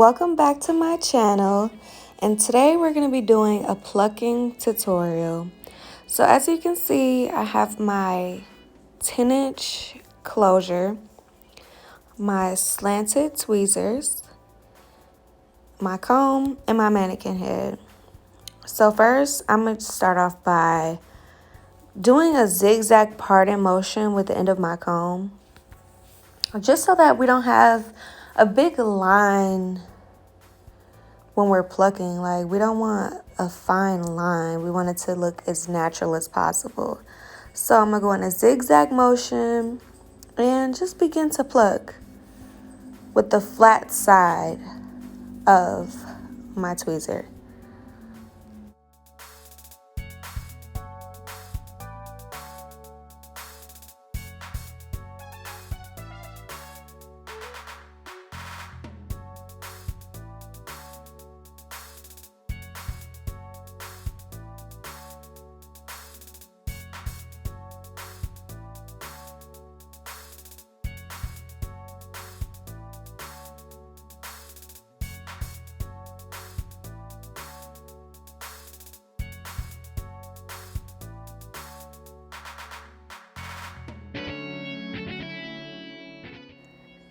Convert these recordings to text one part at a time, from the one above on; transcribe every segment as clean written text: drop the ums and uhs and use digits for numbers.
Welcome back to my channel, and today we're going to be doing a plucking tutorial. So as you can see, I have my 10-inch closure, my slanted tweezers, my comb, and my mannequin head. So first, I'm going to start off by doing a zigzag parting motion with the end of my comb, just so that we don't have a big line when we're plucking. Like, we don't want a fine line. We want it to look as natural as possible. So I'm gonna go in a zigzag motion and just begin to pluck with the flat side of my tweezer.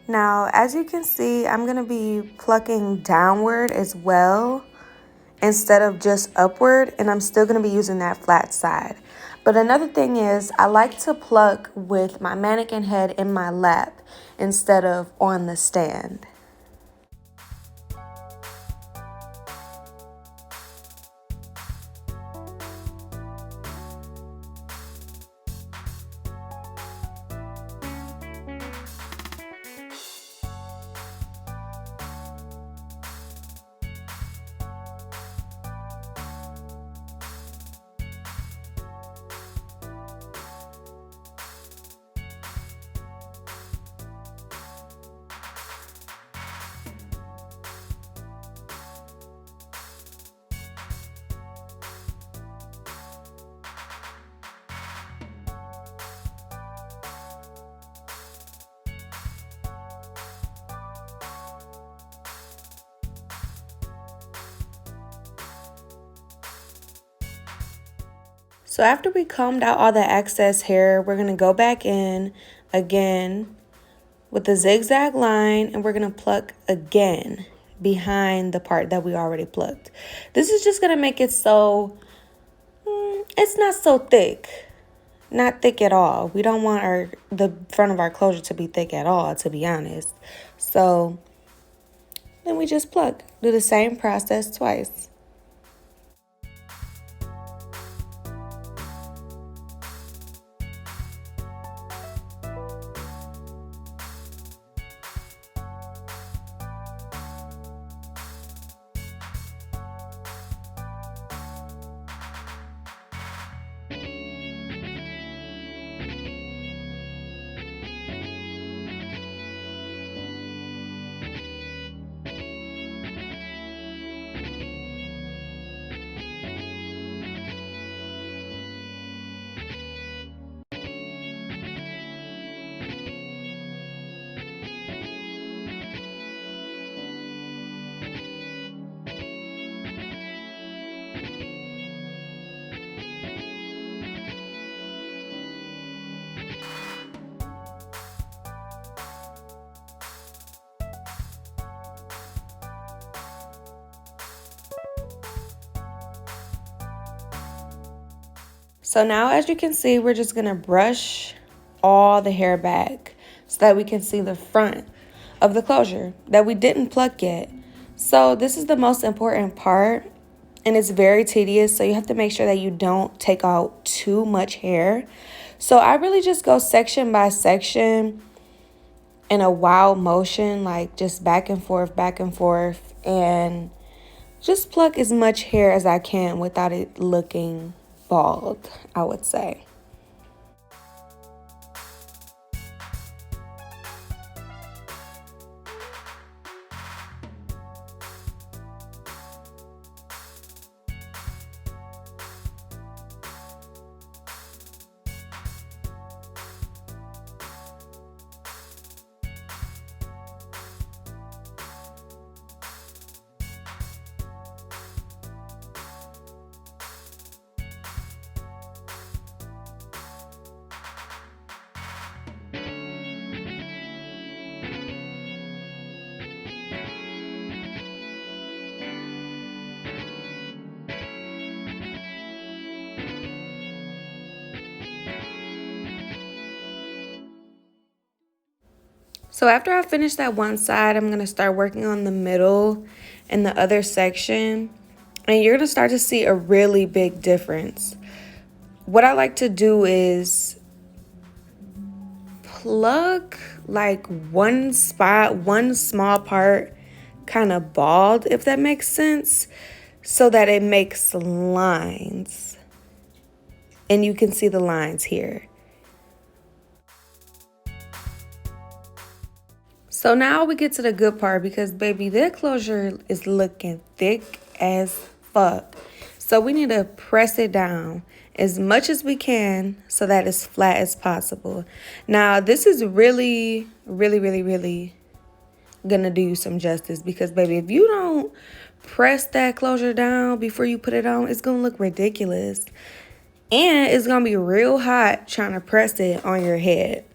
Now, as you can see, I'm going to be plucking downward as well instead of just upward, and I'm still going to be using that flat side. But another thing is, I like to pluck with my mannequin head in my lap instead of on the stand. So after we combed out all the excess hair, we're going to go back in again with the zigzag line, and we're going to pluck again behind the part that we already plucked. This is just going to make it so it's not so thick. Not thick at all. We don't want the front of our closure to be thick at all, to be honest. So then we just pluck. Do the same process twice. So now, as you can see, we're just going to brush all the hair back so that we can see the front of the closure that we didn't pluck yet. So this is the most important part, and it's very tedious. So you have to make sure that you don't take out too much hair. So I really just go section by section in a wild motion, like just back and forth, and just pluck as much hair as I can without it looking bald, I would say. So after I finish that one side, I'm going to start working on the middle and the other section. And you're going to start to see a really big difference. What I like to do is pluck like one spot, one small part, kind of bald, if that makes sense, so that it makes lines. And you can see the lines here. So now we get to the good part because, baby, that closure is looking thick as fuck. So we need to press it down as much as we can so that it's flat as possible. Now, this is really gonna do you some justice because, baby, if you don't press that closure down before you put it on, it's gonna look ridiculous. And it's gonna be real hot trying to press it on your head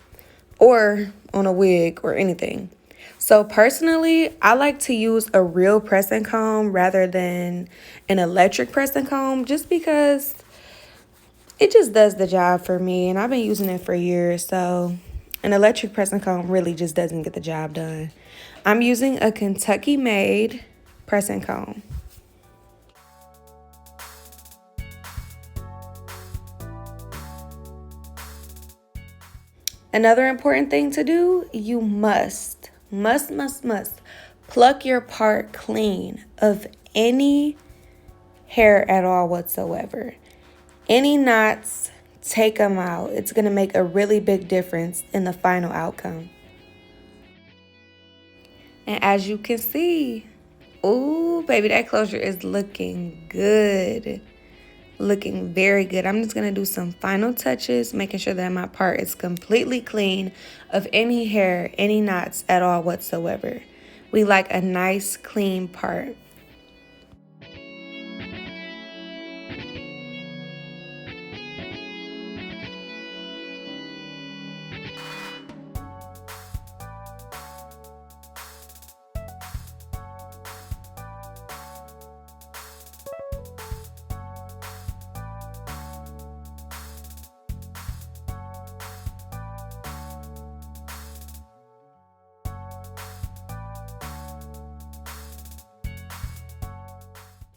or on a wig or anything. So personally, I like to use a real pressing comb rather than an electric pressing comb just because it just does the job for me, and I've been using it for years. So an electric pressing comb really just doesn't get the job done. I'm using a Kentucky made pressing comb. Another important thing to do, you must pluck your part clean of any hair at all whatsoever. Any knots, take them out. It's going to make a really big difference in the final outcome. And as you can see, ooh, baby, that closure is looking good. Looking very good. I'm just going to do some final touches, making sure that my part is completely clean of any hair, any knots at all whatsoever. We like a nice, clean part.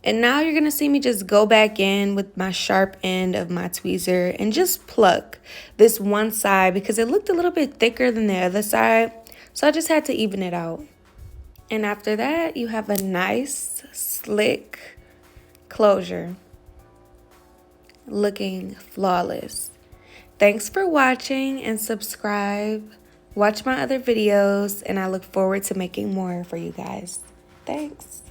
And now you're going to see me just go back in with my sharp end of my tweezer and just pluck this one side because it looked a little bit thicker than the other side. So I just had to even it out. And after that, you have a nice, slick closure. Looking flawless. Thanks for watching and subscribe. Watch my other videos and I look forward to making more for you guys. Thanks.